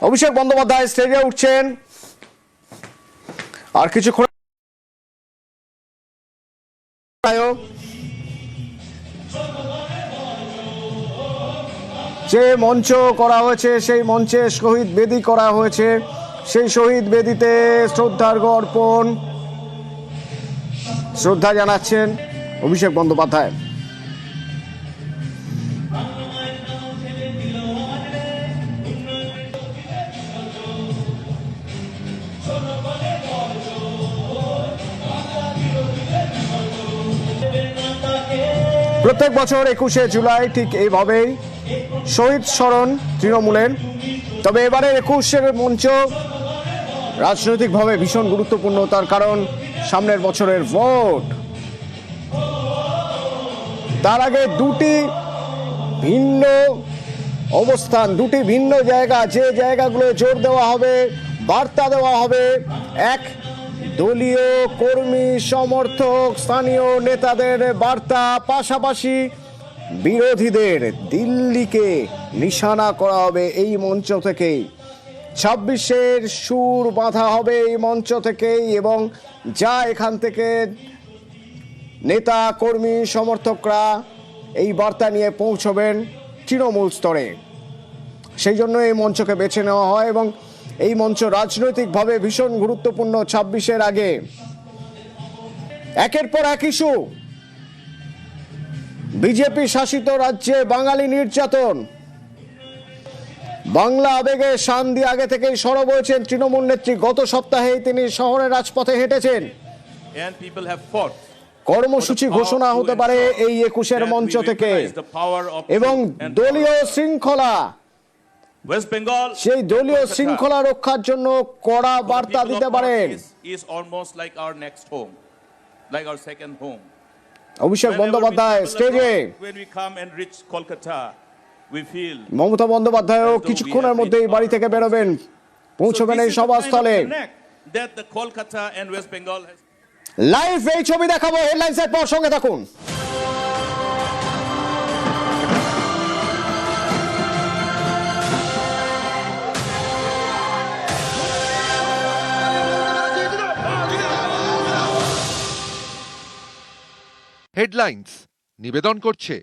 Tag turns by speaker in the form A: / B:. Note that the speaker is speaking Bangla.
A: অভিষেক বন্দ্যোপাধ্যায় স্টেজে উঠছেন আর কিছুক্ষণ যে মঞ্চ করা হয়েছে সেই মঞ্চে শহীদ বেদি করা হয়েছে, সেই শহীদ বেদিতে শ্রদ্ধা জানাচ্ছেন অভিষেক বন্দ্যোপাধ্যায়। প্রত্যেক বছর 21শে জুলাই ঠিক এইভাবেই শহীদ স্মরণ তৃণমূলের, তবে এবারে 21-এর মঞ্চ রাজনৈতিকভাবে ভীষণ গুরুত্বপূর্ণ, তার কারণ সামনের বছরের ভোট। তার আগে দুটি ভিন্ন অবস্থান, দুটি ভিন্ন জায়গা, যে জায়গাগুলো জোর দেওয়া হবে, বার্তা দেওয়া হবে, এক দলীয় কর্মী সমর্থক স্থানীয় নেতাদের বার্তা, পাশাপাশি বিরোধীদের দিল্লিকে নিশানা করা হবে এই মঞ্চ থেকেই। 26-এর সুর বাঁধা হবে এই মঞ্চ থেকেই, এবং যা এখান থেকে নেতা কর্মী সমর্থকরা এই বার্তা নিয়ে পৌঁছবেন তৃণমূল স্তরে, সেই জন্য এই মঞ্চকে বেছে নেওয়া হয়। এবং এই মঞ্চ রাজনৈতিকভাবে ভীষণ গুরুত্বপূর্ণ। 26-এর আগে একের পর এক ইস্যু, বিজেপি শাসিত রাজ্যে বাঙালি নির্যাতন, বাংলা আবেগে শান দিয়ে আগে থেকেই সরব হয়েছেন তৃণমূল নেত্রী। গত সপ্তাহেই তিনি শহরের রাজপথে হেঁটেছেন। কর্মসূচি ঘোষণা হতে পারে এই 21-এর মঞ্চ থেকে, এবং দলীয় শৃঙ্খলা,
B: West Bengal,
A: সেই দলীয় শৃঙ্খলা রক্ষার জন্য কড়া বার্তা দিতে পারেন।
B: is almost like our next home, like our second home.
A: Abhishek Bandyopadhyay স্টেজে,
B: When we come and reach Kolkata, we feel
A: Mamata বন্দ্যোপাধ্যায়ও কিছুক্ষণের মধ্যেই বাড়ি থেকে বেরোবেন, পৌঁছবেন এই সভাস্থলে।
B: that the Kolkata and West Bengal has...
A: live এই ছবি দেখাবো, হেডলাইন্সের পর সঙ্গে থাকুন।
C: হেডলাইন্স নিবেদন করছে